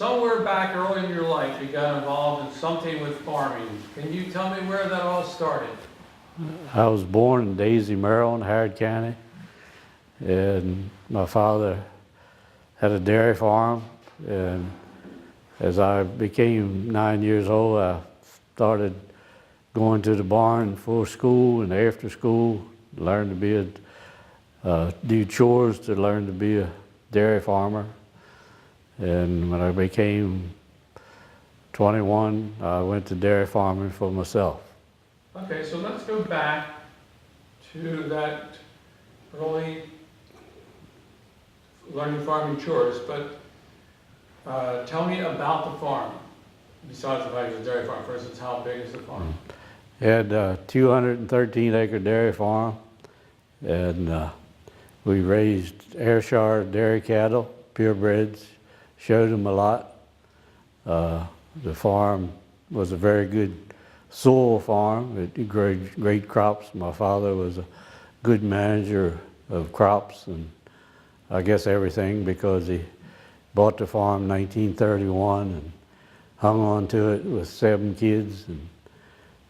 somewhere back early in your life, you got involved in something with farming. Can you tell me where that all started? I was born in Daisy, Maryland, Harrod County, and my father had a dairy farm, and as I became 9 years old, I started going to the barn for school and after school, learned to be do chores to learn to be a dairy farmer. And when I became 21, I went to dairy farming for myself. Okay, so let's go back to that early learning farming chores, but tell me about the farm, besides the fact it's a dairy farm. For instance, how big is the farm? It had a 213-acre dairy farm, and we raised Ayrshire dairy cattle, purebreds, showed them a lot. The farm was a very good soil farm. It grew great crops. My father was a good manager of crops and I guess everything, because he bought the farm in 1931 and hung on to it with 7 kids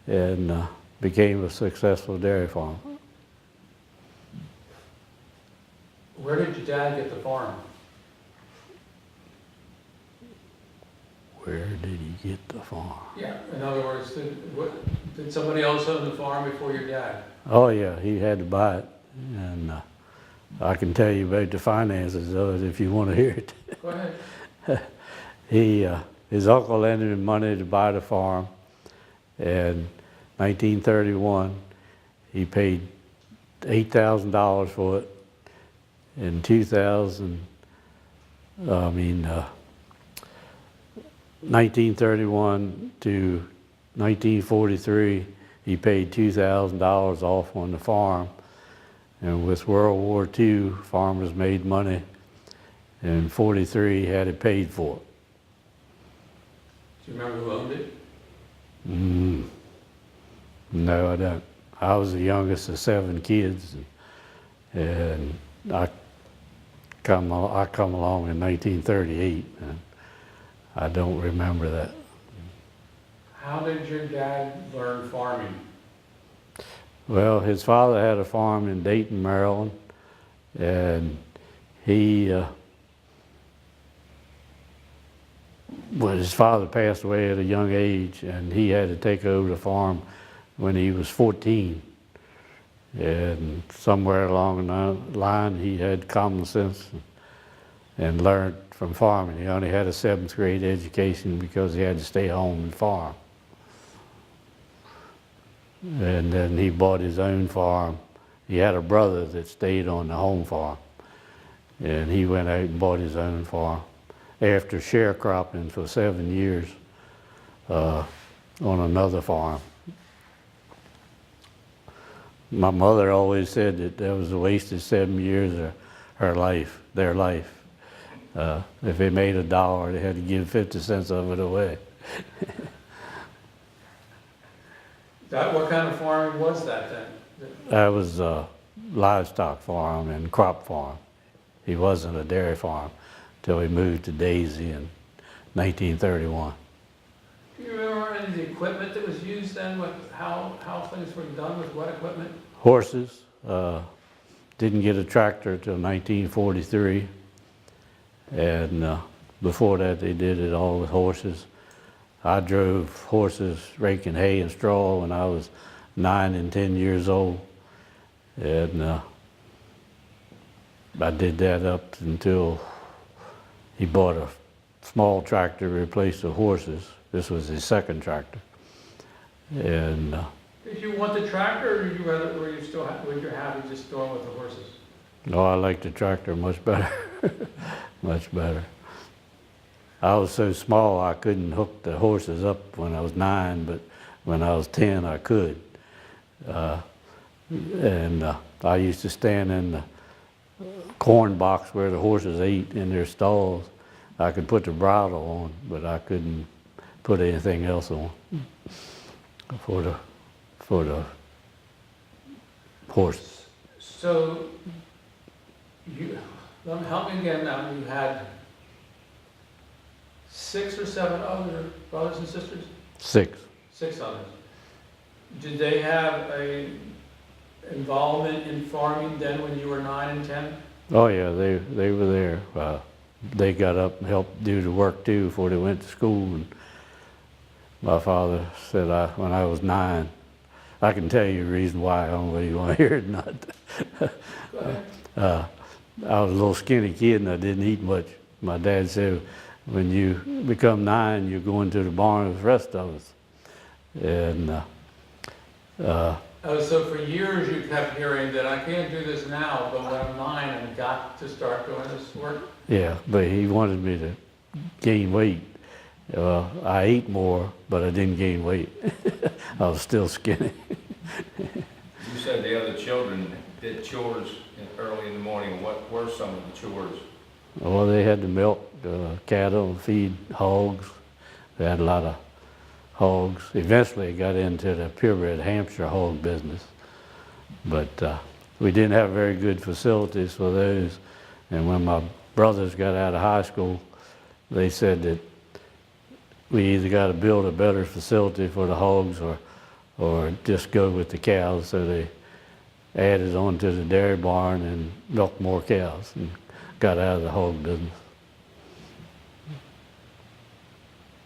and became a successful dairy farm. Where did your dad get the farm? Where did he get the farm? Yeah, in other words, did somebody else own the farm before your dad? Oh yeah, he had to buy it, and I can tell you about the finances of it if you want to hear it. Go ahead. His uncle lent him money to buy the farm, and 1931 he paid $8,000 for it. In 1931 to 1943, he paid $2,000 off on the farm. And with World War II, farmers made money. And in 43, he had it paid for. Do you remember who owned it? No, I don't. I was the youngest of 7 kids, and I come along in 1938, and I don't remember that. How did your dad learn farming? Well, his father had a farm in Dayton, Maryland, and his father passed away at a young age, and he had to take over the farm when he was 14. And somewhere along the line, he had common sense and learned from farming. He only had a 7th grade education because he had to stay home and farm. And then he bought his own farm. He had a brother that stayed on the home farm, and he went out and bought his own farm after sharecropping for 7 years on another farm. My mother always said that was a wasted 7 years of their life. If they made $1, they had to give 50 cents of it away. What kind of farming was that then? That was a livestock farm and crop farm. He wasn't a dairy farm until he moved to Daisy in 1931. Do you remember any of the equipment that was used then? How things were done with what equipment? Horses. Didn't get a tractor till 1943. And before that, they did it all with horses. I drove horses raking hay and straw when I was 9 and 10 years old. And I did that up until he bought a small tractor to replace the horses. This was his 2nd tractor. And did you want the tractor, or were you happy just going with the horses? No, I liked the tractor much better. Much better. I was so small I couldn't hook the horses up when I was 9, but when I was 10 I could. I used to stand in the corn box where the horses ate in their stalls. I could put the bridle on, but I couldn't put anything else on for the horses. So, help me again now. You had 6 or 7 other brothers and sisters? 6. 6 others. Did they have a involvement in farming then when you were 9 and 10? Oh yeah, they were there. They got up and helped do the work too before they went to school. And my father said when I was 9, I can tell you the reason why. I don't know whether you want to hear it or not. Go ahead. I was a little skinny kid and I didn't eat much. My dad said, when you become 9, you're going to the barn with the rest of us. And So for years you kept hearing that I can't do this now, but when I'm 9, I've got to start doing this work? yeah, but he wanted me to gain weight. I ate more, but I didn't gain weight. I was still skinny. You said the other children did chores early in the morning. What were some of the chores? Well, they had to milk cattle and feed hogs. They had a lot of hogs. Eventually it got into the purebred Hampshire hog business. But we didn't have very good facilities for those. And when my brothers got out of high school, they said that we either got to build a better facility for the hogs or just go with the cows. So they added on to the dairy barn and milked more cows and got out of the hog business.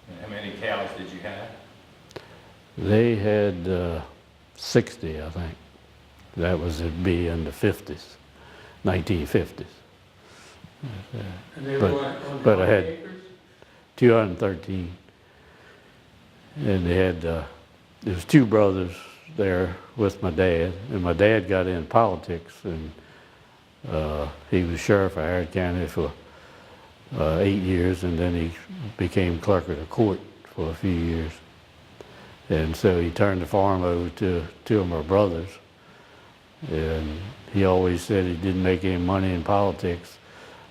And how many cows did you have? They had 60, I think. That was it'd be in the 50s, 1950s. And they But- were on but how I many had- acres? 213. And they had, there was 2 brothers there with my dad, and my dad got in politics, and he was sheriff of Harrod County for 8 years, and then he became clerk of the court for a few years. And so he turned the farm over to 2 of my brothers, and he always said he didn't make any money in politics,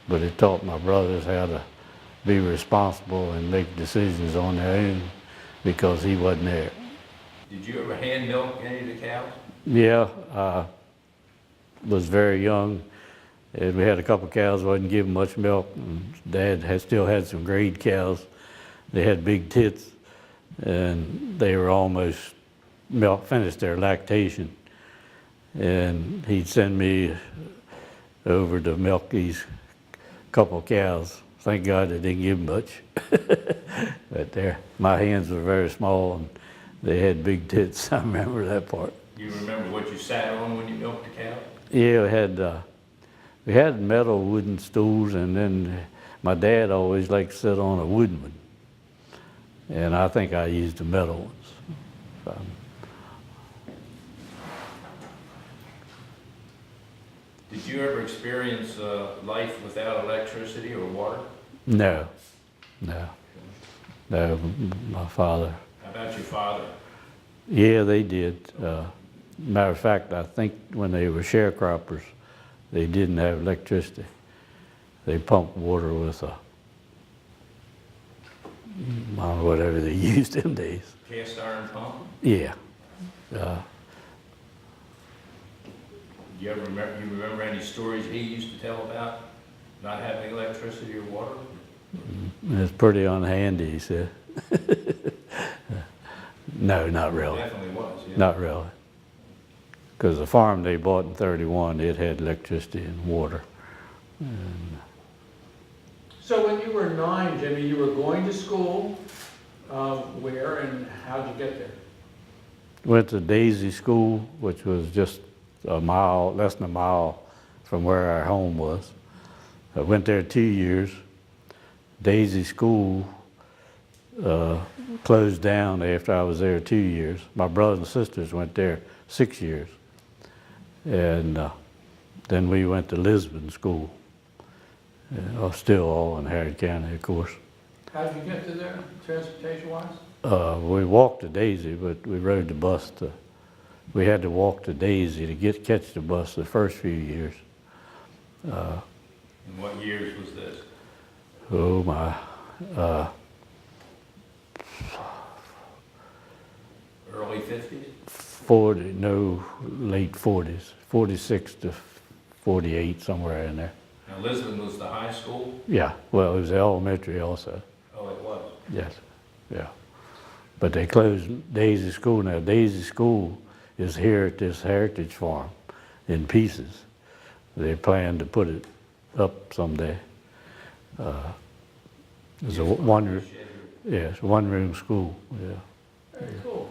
but it taught my brothers how to be responsible and make decisions on their own because he wasn't there. Did you ever hand milk any of the cows? Yeah, I was very young, and we had a couple cows, wasn't giving much milk. And Dad still had some grade cows. They had big tits, and they were almost finished their lactation. And he'd send me over to milk these couple cows. Thank God they didn't give much. But my hands were very small, and they had big tits. I remember that part. Do you remember what you sat on when you milked the cow? Yeah, we had metal wooden stools, and then my dad always liked to sit on a wooden one. And I think I used the metal ones. Did you ever experience life without electricity or water? No. My father. How about your father? Yeah, they did. Matter of fact, I think when they were sharecroppers, they didn't have electricity. They pumped water with I don't know, whatever they used them days. Cast iron pump? Yeah. You remember any stories he used to tell about not having electricity or water? It's pretty unhandy, he said. No, not really. Definitely was, yeah. Not really. Because the farm they bought in 31, it had electricity and water. And So when you were 9, Jimmy, you were going to school, where and how'd you get there? went to Daisy School, which was just less than a mile from where our home was. I went there 2 years. Daisy School closed down after I was there 2 years. My brothers and sisters went there 6 years. And then we went to Lisbon School, still all in Harrod County, of course. How'd you get to there, transportation-wise? We walked to Daisy, but we rode the bus we had to walk to Daisy to catch the bus the first few years. And what years was this? Oh my, Early 50s? late 40s, 46 to 48, somewhere in there. Now Lisbon was the high school? Yeah, well, it was elementary also. Oh, it was. Yes, yeah. But they closed Daisy School now. Daisy School is here at this Heritage Farm in pieces. They plan to put it up someday. It's a yes, one-room school, yeah. Very cool.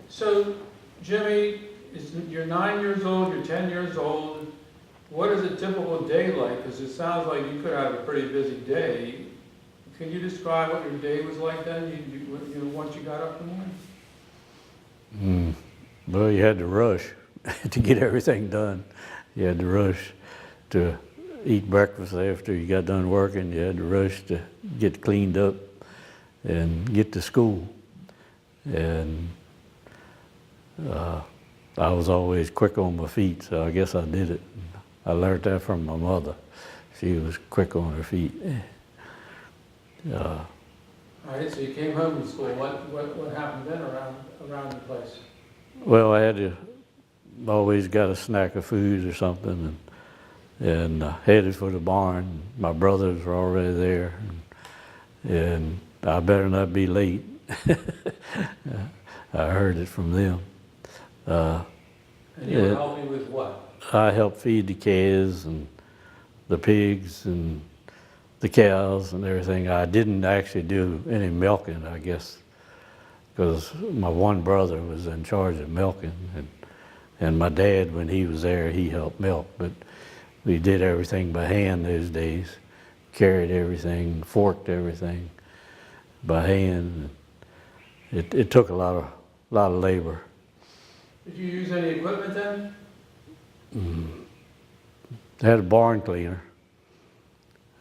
So, Jimmy, you're 9 years old, you're 10 years old. What is a typical day like? Because it sounds like you could have a pretty busy day. Can you describe what your day was like then, once you got up in the morning? Well, you had to rush to get everything done. You had to rush to eat breakfast after you got done working. You had to rush to get cleaned up and get to school. And I was always quick on my feet, so I guess I did it. I learned that from my mother. She was quick on her feet. All right, so you came home from school. What happened then around the place? Well, I had to always got a snack of food or something, and headed for the barn. My brothers were already there, and I better not be late. I heard it from them. And you were helping with what? I helped feed the calves and the pigs and the cows and everything. I didn't actually do any milking, I guess, because my one brother was in charge of milking, and my dad, when he was there, he helped milk. But we did everything by hand those days, carried everything, forked everything by hand. It took a lot of labor. Did you use any equipment then? Had a barn cleaner.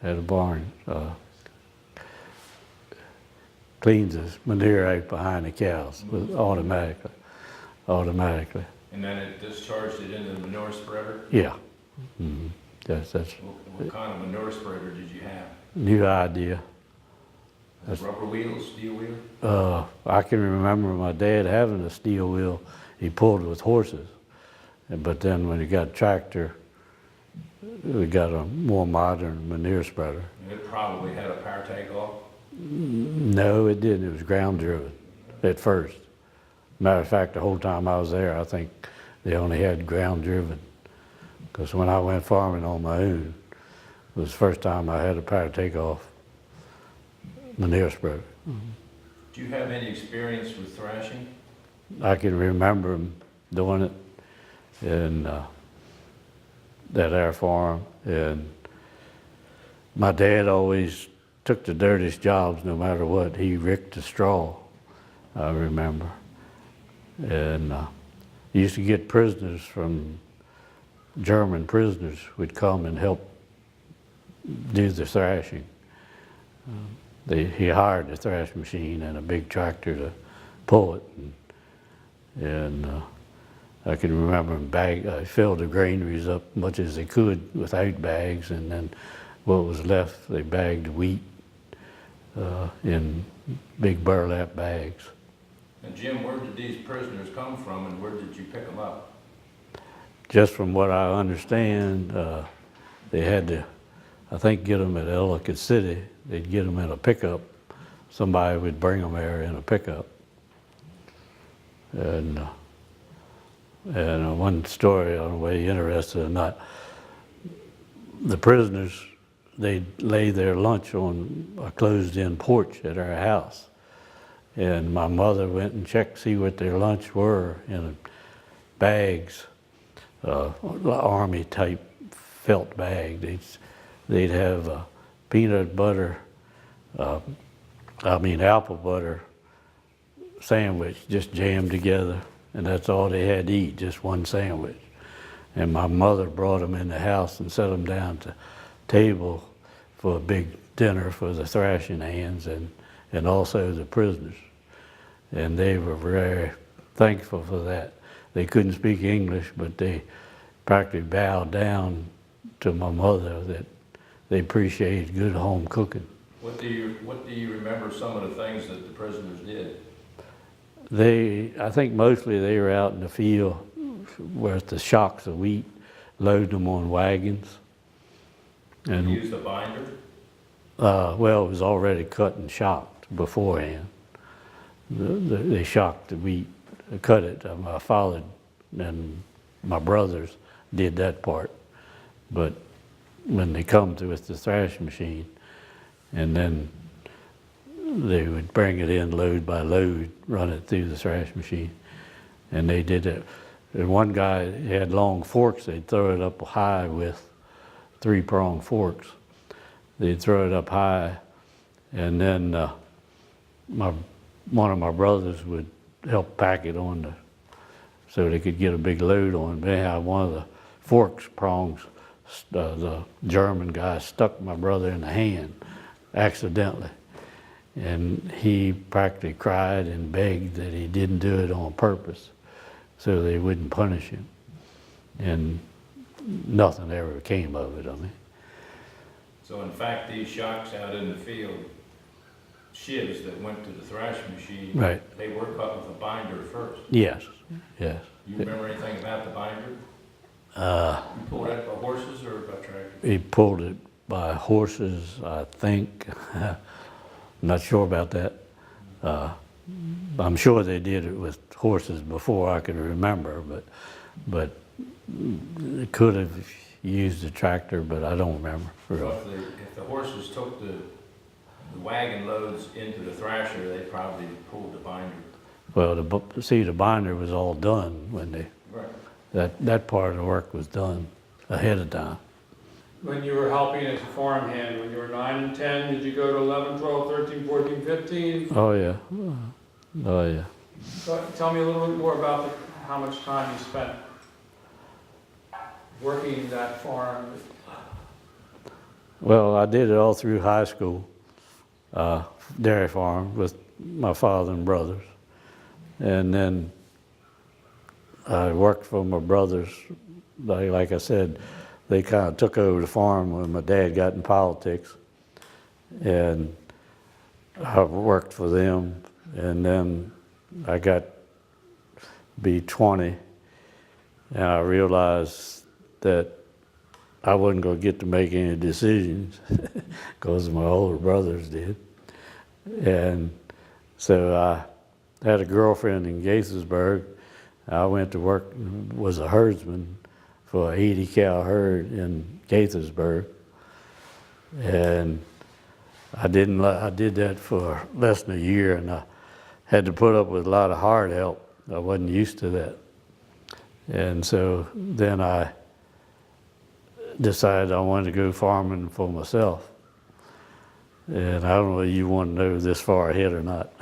Had a barn. Cleans the manure out behind the cows automatically. And then it discharged it into the manure spreader? Yeah. Mm-hmm. That's What kind of manure spreader did you have? new idea. Rubber wheels, steel wheel? I can remember my dad having a steel wheel. He pulled with horses. But then when he got a tractor, we got a more modern manure spreader. And it probably had a power takeoff? No, it didn't. It was ground driven at first. Matter of fact, the whole time I was there, I think they only had ground driven. Because when I went farming on my own, it was the first time I had a power takeoff manure spreader. Do you have any experience with thrashing? I can remember them doing it in that air farm, and my dad always took the dirtiest jobs no matter what. He ricked the straw, I remember. And he used to get prisoners from German prisoners would come and help do the thrashing. He hired a thrash machine and a big tractor to pull it. And I can remember him filled the granaries up much as they could without bags, and then what was left, they bagged wheat in big burlap bags. And Jim, where did these prisoners come from, and where did you pick them up? Just from what I understand, they had to, I think, get them at Ellicott City. They'd get them in a pickup. Somebody would bring them there in a pickup. And one story, I don't know whether you're interested or not, the prisoners, they'd lay their lunch on a closed-in porch at our house. And my mother went and checked to see what their lunch were in bags, army-type felt bag. They'd have peanut butter, apple butter sandwich just jammed together, and that's all they had to eat, just one sandwich. And my mother brought them in the house and set them down to table for a big dinner for the thrashing hands and also the prisoners. And they were very thankful for that. They couldn't speak English, but they practically bowed down to my mother that they appreciated good home cooking. What do you remember some of the things that the prisoners did? I think mostly they were out in the field with the shocks of wheat, loading them on wagons. Did you use the binder? Well, it was already cut and shocked. beforehand. They shocked the wheat, cut it. My father and my brothers did that part. But when they come to with the thrash machine, and then they would bring it in load by load, run it through the thrash machine, and they did it. And one guy had long forks. They'd throw it up high with 3-pronged forks. They'd throw it up high, and then one of my brothers would help pack it on so they could get a big load on it. But anyhow, one of the forks prongs, the German guy stuck my brother in the hand accidentally. And he practically cried and begged that he didn't do it on purpose so they wouldn't punish him. And nothing ever came of it, I mean. So in fact, these shocks out in the field, shivs that went to the thrash machine, Right. they were cut with a binder first. Yes, yes. You remember anything about the binder? You pulled it by horses or by tractor? He pulled it by horses, I think. I'm not sure about that. I'm sure they did it with horses before I can remember, but they could have used a tractor, but I don't remember. So if the horses took the wagon loads into the thrasher, they probably pulled the binder. Well, the binder was all done when Right. that part of the work was done ahead of time. When you were helping as a farmhand, when you were 9 and 10, did you go to 11, 12, 13, 14, 15? Oh yeah, oh yeah. Tell me a little bit more about how much time you spent working that farm. Well, I did it all through high school, dairy farm with my father and brothers. And then I worked for my brothers. Like I said, they kind of took over the farm when my dad got in politics. And I worked for them. And then I got to be 20, and I realized that I wasn't going to get to make any decisions because my older brothers did. And so I had a girlfriend in Gaithersburg. I went to work, was a herdsman for an 80 cow herd in Gaithersburg. And I did that for less than a year, and I had to put up with a lot of hard help. I wasn't used to that. And so then I decided I wanted to go farming for myself. And I don't know if you want to know this far ahead or not.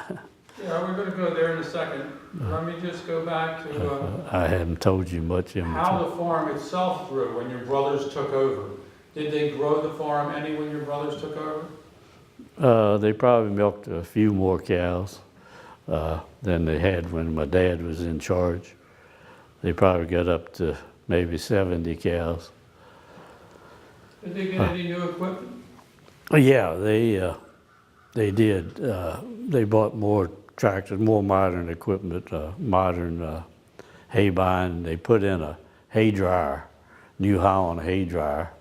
Yeah, we're going to go there in a second. Let me just go back to I hadn't told you much in how between. the farm itself grew when your brothers took over. Did they grow the farm any when your brothers took over? They probably milked a few more cows than they had when my dad was in charge. They probably got up to maybe 70 cows. Did they get any new equipment? Yeah, they did. They bought more tractors, more modern equipment, modern hay buying. They put in a hay dryer, New Holland hay dryer.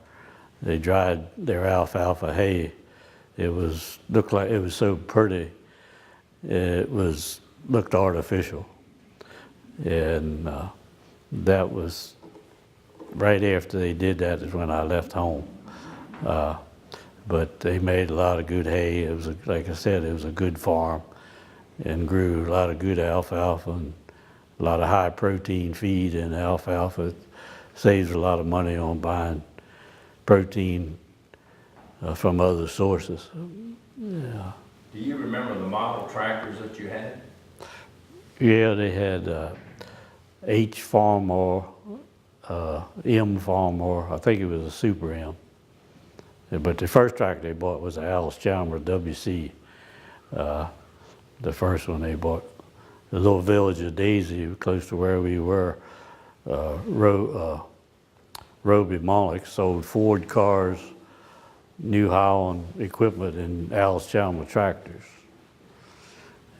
They dried their alfalfa hay. It looked like it was so pretty. It looked artificial, and that was right after they did that is when I left home. But they made a lot of good hay. It was, like I said, it was a good farm and grew a lot of good alfalfa and a lot of high protein feed in alfalfa. It saves a lot of money on buying protein from other sources. Yeah. Do you remember the model tractors that you had? Yeah, they had H farm or M farm or I think it was a Super M. But the first tractor they bought was an Alice Chalmers WC. The first one they bought. The little village of Daisy, close to where we were, Roby Mollick sold Ford cars, New Holland equipment, and Alice Chalmers tractors.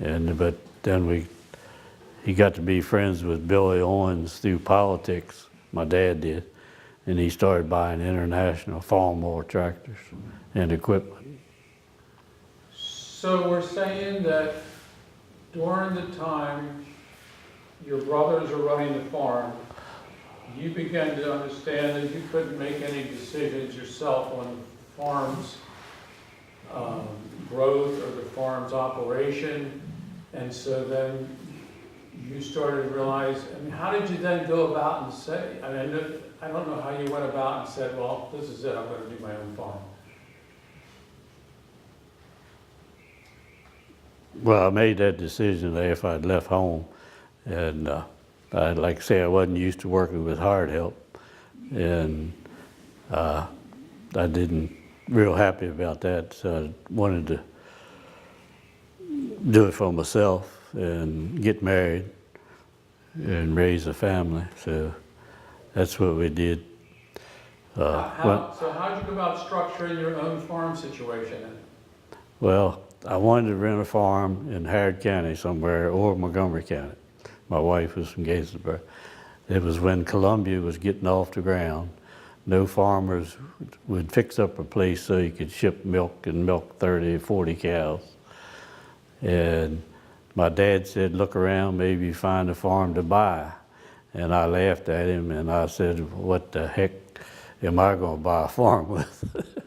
But then he got to be friends with Billy Owens through politics. My dad did. And he started buying international farm mower tractors and equipment. So we're saying that during the time your brothers are running the farm, you began to understand that you couldn't make any decisions yourself on the farm's growth or the farm's operation. And so then you started to realize, I mean, how did you then go about and say, I mean, I don't know how you went about and said, well, this is it, I'm going to do my own farm. Well, I made that decision after I'd left home, and I'd like to say I wasn't used to working with hard help, and I didn't real happy about that, so I wanted to do it for myself and get married and raise a family. So that's what we did. So how'd you go about structuring your own farm situation then? Well, I wanted to rent a farm in Harrod County somewhere or Montgomery County. My wife was from Gaithersburg. It was when Columbia was getting off the ground. No farmers would fix up a place so you could ship milk and milk 30 or 40 cows. And my dad said, look around, maybe you find a farm to buy. And I laughed at him and I said, what the heck am I going to buy a farm with?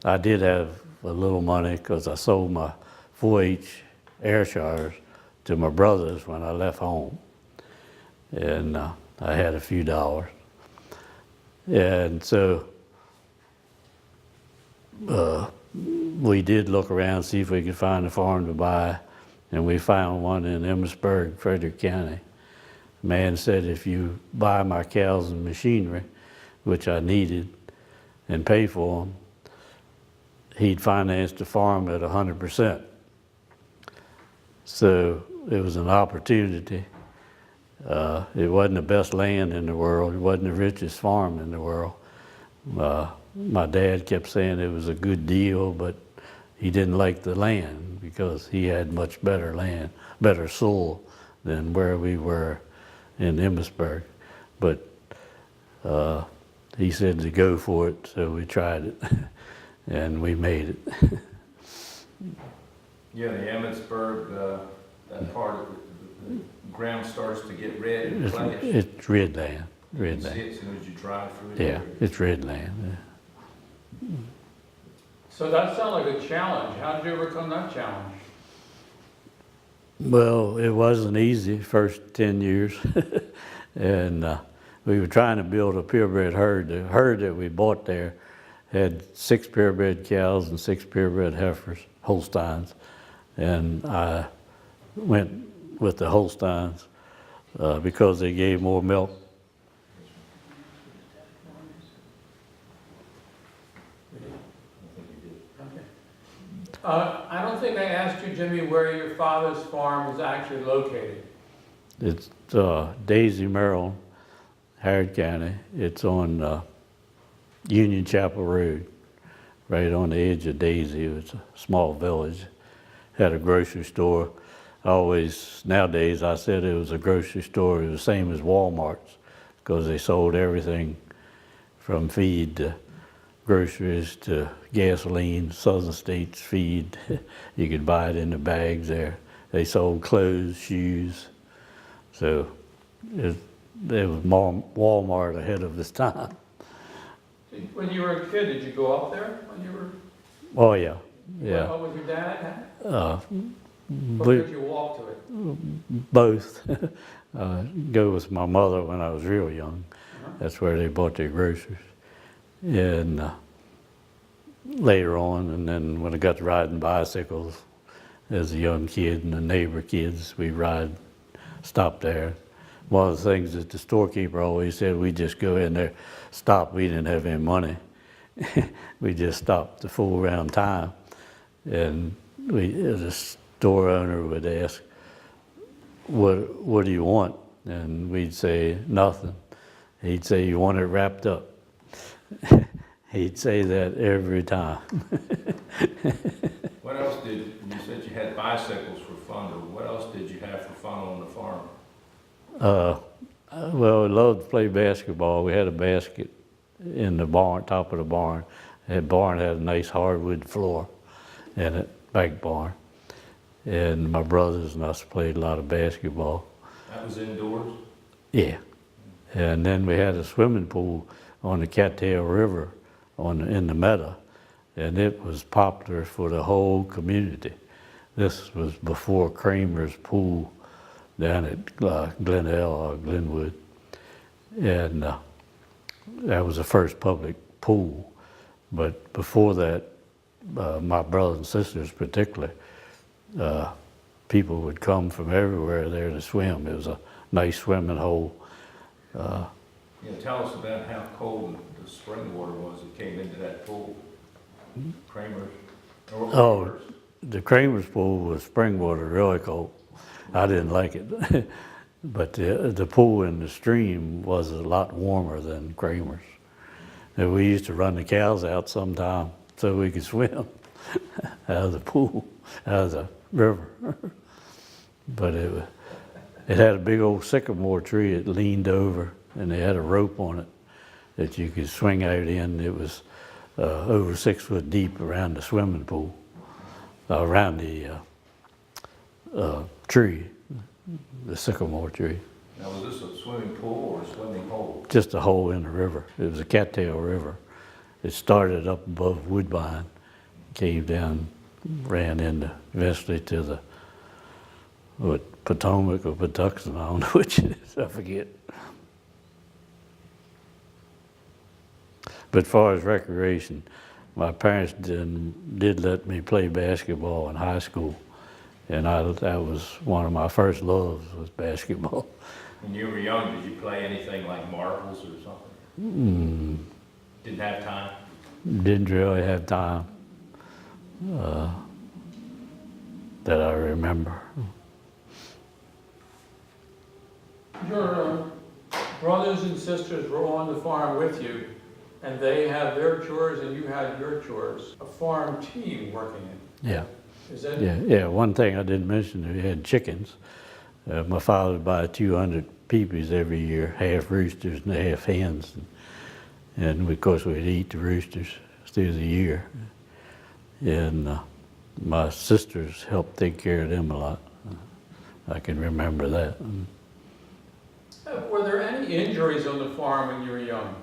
I did have a little money because I sold my 4-H air showers to my brothers when I left home. And I had a few dollars. And so we did look around, see if we could find a farm to buy, and we found one in Emmitsburg, Frederick County. The man said, if you buy my cows and machinery, which I needed, and pay for them, he'd finance the farm at 100%. So it was an opportunity. It wasn't the best land in the world. It wasn't the richest farm in the world. My dad kept saying it was a good deal, but he didn't like the land because he had much better land, better soil than where we were in Emmitsburg. But he said to go for it, so we tried it, and we made it. Yeah, the Emmitsburg, that part of the ground starts to get red and flash. It's red land, red You can see land. it as soon as you drive through it. Yeah, it's red land. So that sounded like a challenge. How did you overcome that challenge? Well, it wasn't easy first 10 years. And we were trying to build a purebred herd. The herd that we bought there had 6 purebred cows and 6 purebred heifers, Holsteins. And I went with the Holsteins because they gave more milk. I don't think I asked you, Jimmy, where your father's farm was actually located. It's Daisy, Maryland, Harrod County. It's on Union Chapel Road, right on the edge of Daisy. It's a small village. Had a grocery store. Nowadays, I said it was a grocery store. It was the same as Walmart's because they sold everything from feed to groceries to gasoline, Southern States feed. You could buy it in the bags there. They sold clothes, shoes. So it was more Walmart ahead of its time. When you were a kid, did you go up there when you were? Oh yeah, yeah. What was your dad? Or We, did you walk to it? both. Go with my mother when I was real young. Uh-huh. That's where they bought their groceries. And later on, and then when I got to riding bicycles as a young kid and the neighbor kids, we stopped there. One of the things that the storekeeper always said, we just go in there, stop. We didn't have any money. We just stopped to fool around time. And the store owner would ask, what do you want? And we'd say, nothing. He'd say, you want it wrapped up. He'd say that every time. What else you said you had bicycles for fun, but what else did you have for fun on the farm? Well, we loved to play basketball. We had a basket in the barn, top of the barn. The barn had a nice hardwood floor in it. bank barn. And my brothers and us played a lot of basketball. That was indoors? Yeah. And then we had a swimming pool on the Cattail River in the meadow, and it was popular for the whole community. This was before Kramer's pool down at Glenelg or Glenwood. And that was the first public pool. But before that, my brothers and sisters particularly, people would come from everywhere there to swim. It was a nice swimming hole. Tell us about how cold the spring water was that came into that pool. Kramer's. Oh, the Kramer's pool was spring water, really cold. I didn't like it. But the pool in the stream was a lot warmer than Kramer's. And we used to run the cows out sometime so we could swim out of the pool, out of the river. But it had a big old sycamore tree that leaned over, and they had a rope on it that you could swing out in. It was over 6 foot deep around the swimming pool, around the tree, the sycamore tree. Now, was this a swimming pool or a swimming hole? Just a hole in the river. It was a cattail river. It started up above Woodbine, came down, ran into eventually to the Potomac or Patuxent, I don't know which it is, I forget. But as far as recreation, my parents did let me play basketball in high school, and that was one of my first loves, was basketball. When you were young, did you play anything like marbles or something? Didn't have time? Didn't really have time that I remember. Your brothers and sisters were on the farm with you, and they have their chores and you had your chores. A farm team working in. Yeah. Is that? Yeah. One thing I didn't mention, we had chickens. My father would buy 200 peepees every year, half roosters and half hens. And of course we'd eat the roosters through the year. And my sisters helped take care of them a lot. I can remember that. Were there any injuries on the farm when you were young?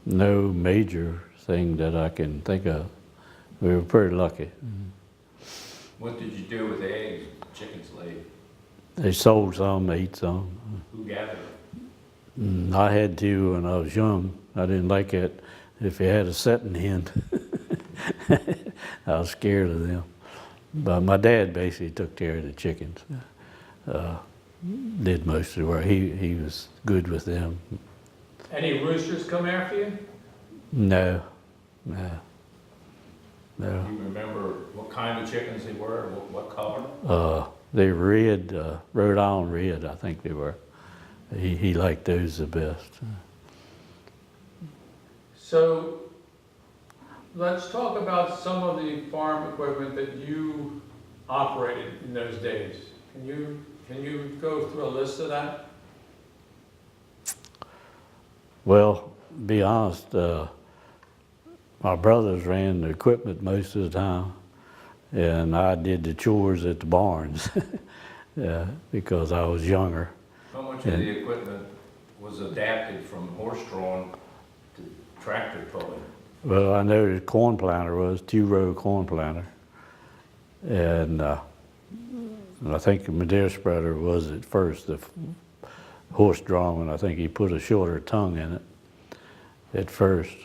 No major thing that I can think of. We were pretty lucky. What did you do with the eggs chickens laid? They sold some, ate some. Who gathered them? I had to when I was young. I didn't like it if you had a setting hen. I was scared of them. But my dad basically took care of the chickens. Did most of the work. He was good with them. Any roosters come after you? No. Do you remember what kind of chickens they were, what color? They were red, Rhode Island red, I think they were. He liked those the best. So let's talk about some of the farm equipment that you operated in those days. Can you go through a list of that? Well, to be honest, my brothers ran the equipment most of the time, and I did the chores at the barns because I was younger. How much of the equipment was adapted from horse-drawn to tractor pulling? Well, I know the corn planter was 2-row corn planter, and I think the Madeira spreader was at first the horse-drawn, and I think he put a shorter tongue in it at first.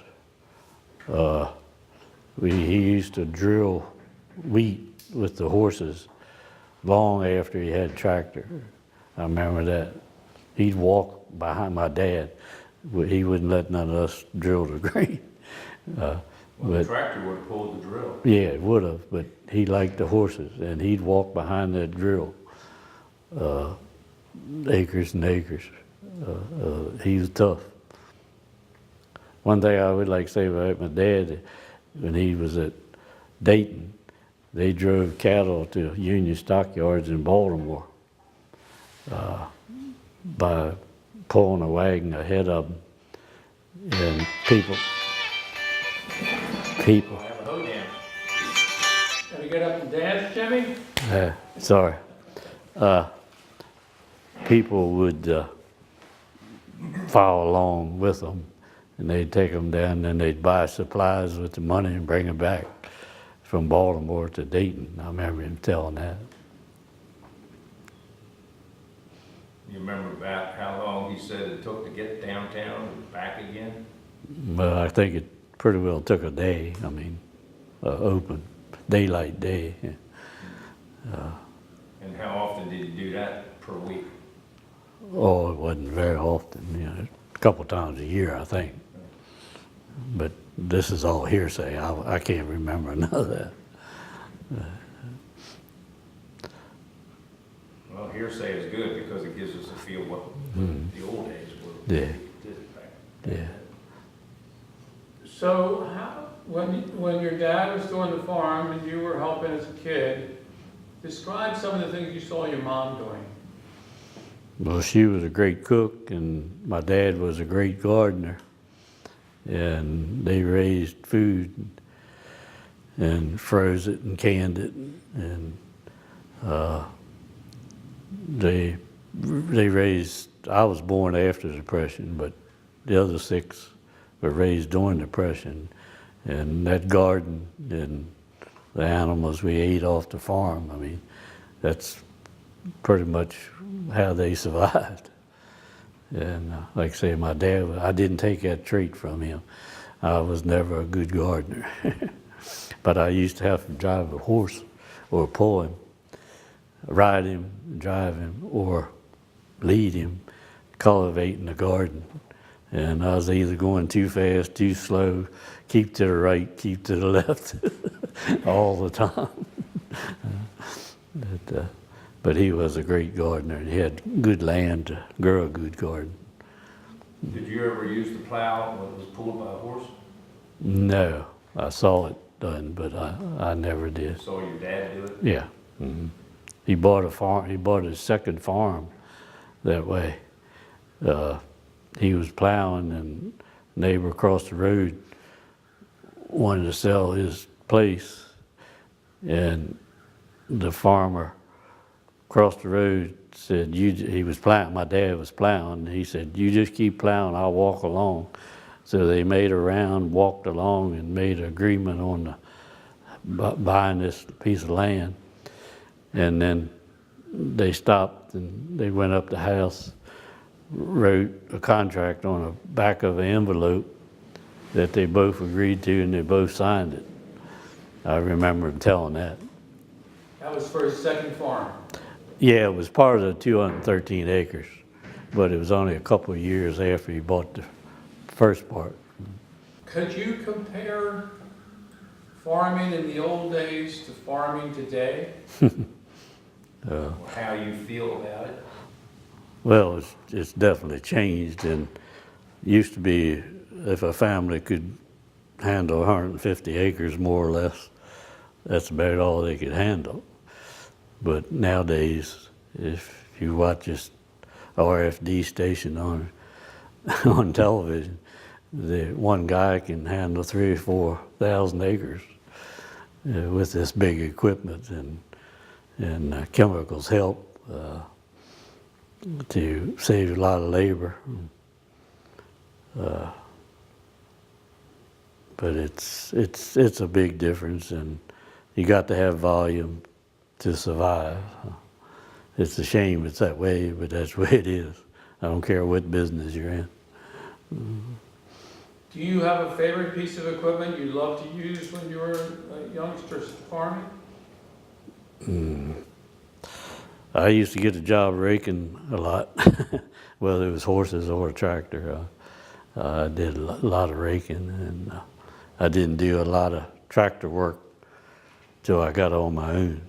He used to drill wheat with the horses long after he had a tractor. I remember that. He'd walk behind my dad. He wouldn't let none of us drill the grain. Well, the tractor would have pulled the drill. Yeah, it would have, but he liked the horses, and he'd walk behind that drill acres and acres. He was tough. One thing I would like to say about my dad, when he was at Dayton, they drove cattle to Union stockyards in Baltimore by pulling a wagon ahead of them, and people. Have a hoe down. Gonna get up and dance, Jimmy? Sorry. People would follow along with them, and they'd take them down, and they'd buy supplies with the money and bring them back from Baltimore to Dayton. I remember him telling that. You remember about how long he said it took to get downtown and back again? Well, I think it pretty well took a day. I mean, open daylight day. And how often did he do that per week? Oh, it wasn't very often, you know, a couple times a year, I think. But this is all hearsay. I can't remember none of that. Well, hearsay is good because it gives us a feel what the old days were. Yeah. Yeah. So when your dad was still on the farm and you were helping as a kid, describe some of the things you saw your mom doing. Well, she was a great cook, and my dad was a great gardener. And they raised food and froze it and canned it, and they raised. I was born after the Depression, but the other 6 were raised during the Depression, and that garden and the animals we ate off the farm. I mean, that's pretty much how they survived. And like I say, my dad, I didn't take that trait from him. I was never a good gardener. But I used to have to drive a horse or pull him, ride him, drive him, or lead him, cultivate in the garden. And I was either going too fast, too slow, keep to the right, keep to the left, all the time. But he was a great gardener, and he had good land to grow a good garden. Did you ever use the plow when it was pulled by a horse? No, I saw it done, but I never did. Saw your dad do it? Yeah. Mm-hmm. He bought a farm. He bought his second farm that way. He was plowing, and a neighbor across the road wanted to sell his place, and the farmer across the road said, he was plowing, my dad was plowing, and he said, "You just keep plowing, I'll walk along." So they made a round, walked along, and made an agreement on buying this piece of land. And then they stopped, and they went up the house, wrote a contract on the back of an envelope that they both agreed to, and they both signed it. I remember him telling that. That was for his second farm. Yeah, it was part of the 213 acres, but it was only a couple of years after he bought the first part. Could you compare farming in the old days to farming today? How you feel about it? Well, it's definitely changed, and used to be if a family could handle 150 acres more or less, that's about all they could handle. But nowadays, if you watch this RFD station on on television, the one guy can handle 3,000 or 4,000 acres with this big equipment, and chemicals help to save a lot of labor. But it's a big difference, and you got to have volume to survive. It's a shame it's that way, but that's the way it is. I don't care what business you're in. Do you have a favorite piece of equipment you loved to use when you were a youngster farming? I used to get a job raking a lot, whether it was horses or a tractor. I did a lot of raking, and I didn't do a lot of tractor work till I got on my own.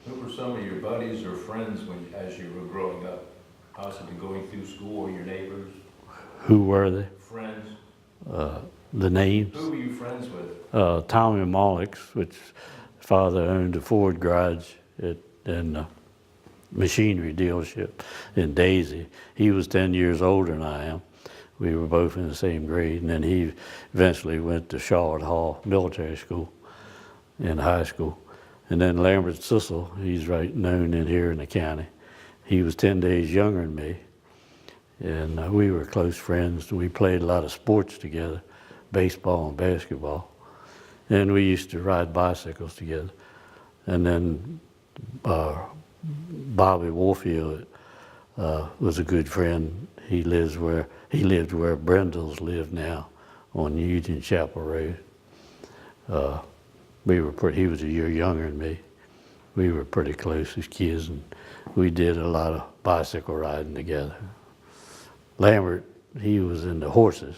Who were some of your buddies or friends as you were growing up? Possibly going through school, or your neighbors? Who were they? Friends? The names? Who were you friends with? Tommy Mollix, which father owned a Ford garage and a machinery dealership in Daisy. He was 10 years older than I am. We were both in the same grade, and then he eventually went to Charlotte Hall Military School in high school. And then Lambert Sissel, he's right known in here in the county. He was 10 days younger than me, and we were close friends. We played a lot of sports together, baseball and basketball, and we used to ride bicycles together. And then Bobby Warfield was a good friend. He lived where Brendels live now, on Union Chapel Road. He was a year younger than me. We were pretty close as kids, and we did a lot of bicycle riding together. Lambert, he was into horses,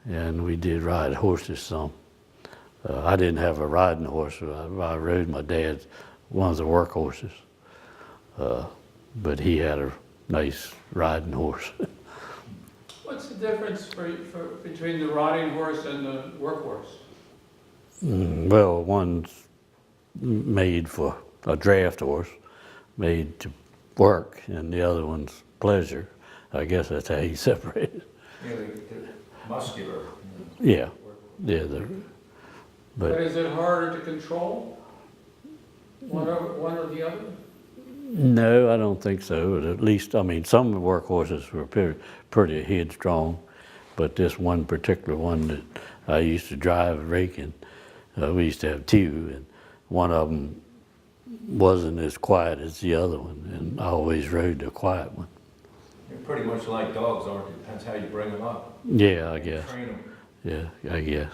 and we did ride horses some. I didn't have a riding horse. I rode my dad's, one of the work horses. But he had a nice riding horse. What's the difference between the riding horse and the workhorse? Well, one's made for a draft horse, made to work, and the other one's pleasure. I guess that's how you separate it. Yeah, they're muscular. Yeah, yeah. But is it harder to control one or the other? No, I don't think so. At least, I mean, some workhorses were pretty headstrong, but this one particular one that I used to drive raking, we used to have two, and one of them wasn't as quiet as the other one, and I always rode the quiet one. They're pretty much like dogs, aren't they? Depends how you bring them up. Yeah, I guess. Train them. Yeah, I guess.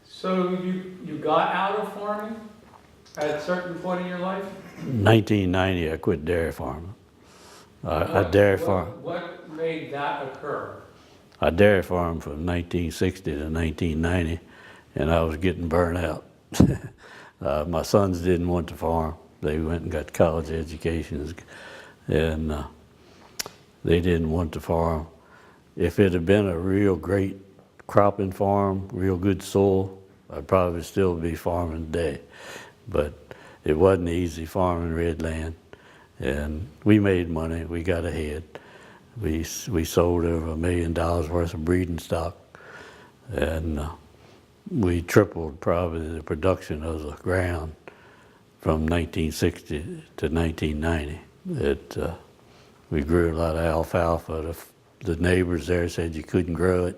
So you got out of farming at a certain point in your life? 1990, I quit dairy farming. I dairy farmed. What made that occur? I dairy farmed from 1960 to 1990, and I was getting burnt out. My sons didn't want to farm. They went and got college educations, and they didn't want to farm. If it had been a real great cropping farm, real good soil, I'd probably still be farming today. But it wasn't easy farming red land, and we made money. We got ahead. We sold over $1 million worth of breeding stock, and we tripled probably the production of the ground from 1960 to 1990. We grew a lot of alfalfa. The neighbors there said you couldn't grow it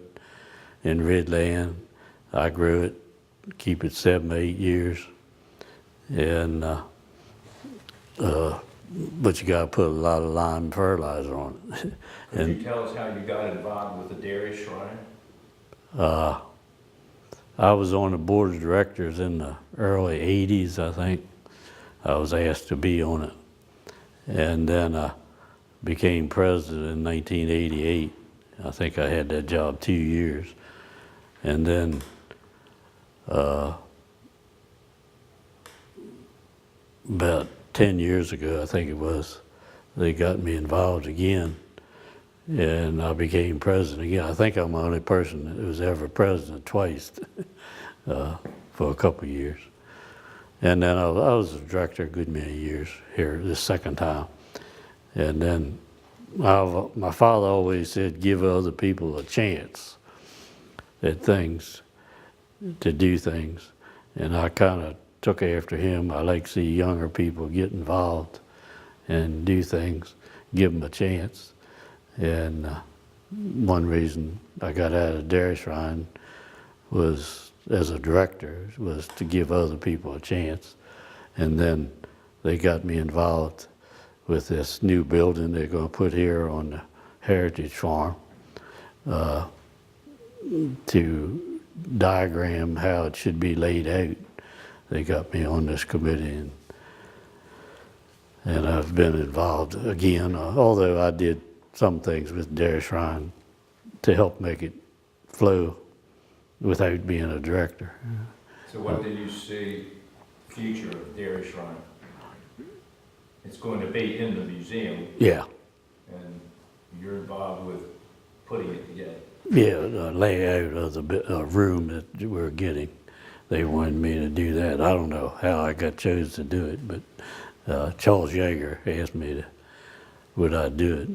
in red land. I grew it, keep it 7, 8 years. And but you got to put a lot of lime fertilizer on it. Could you tell us how you got involved with the dairy shrine? I was on the board of directors in the early 80s, I think. I was asked to be on it. And then I became president in 1988. I think I had that job 2 years. And then about 10 years ago, I think it was, they got me involved again, and I became president again. I think I'm the only person that was ever president twice for a couple of years. And then I was a director a good many years here, this second time. And then my father always said, give other people a chance at things, to do things. And I kind of took after him. I like to see younger people get involved and do things, give them a chance. And one reason I got out of Dairy Shrine was, as a director, was to give other people a chance. And then they got me involved with this new building they're going to put here on the Heritage Farm, to diagram how it should be laid out. They got me on this committee, and I've been involved again, although I did some things with Dairy Shrine to help make it flow without being a director. So what do you see future of Dairy Shrine? It's going to be in the museum, Yeah, and you're involved with putting it together. yeah, the layout of the room that we're getting. They wanted me to do that. I don't know how I got chosen to do it, but Charles Yeager asked me would I do it.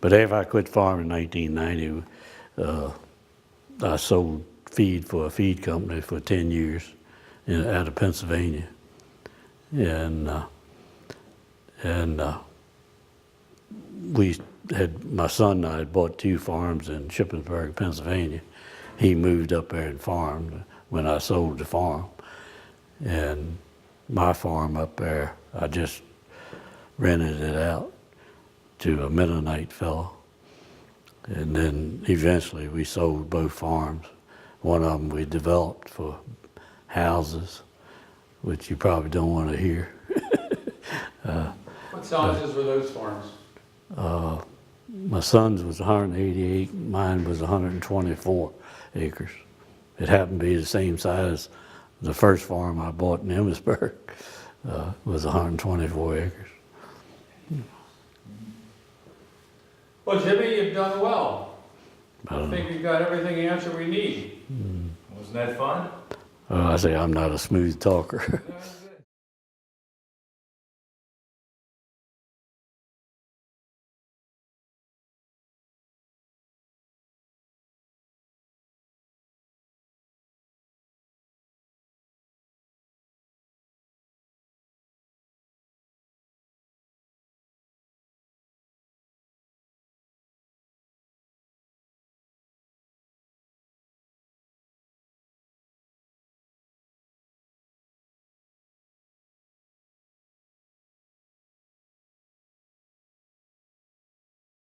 But after I quit farming in 1990, I sold feed for a feed company for 10 years out of Pennsylvania. And we had, my son and I had bought 2 farms in Shippensburg, Pennsylvania. He moved up there and farmed when I sold the farm. And my farm up there, I just rented it out to a Mennonite fellow. And then eventually we sold both farms. One of them we developed for houses, which you probably don't want to hear. What sizes were those farms? My son's was 188, mine was 124 acres. It happened to be the same size. The first farm I bought in Emmitsburg was 124 acres. Well, Jimmy, you've done well. I Um, think we've got everything answered we need. Wasn't that fun? I say I'm not a smooth talker.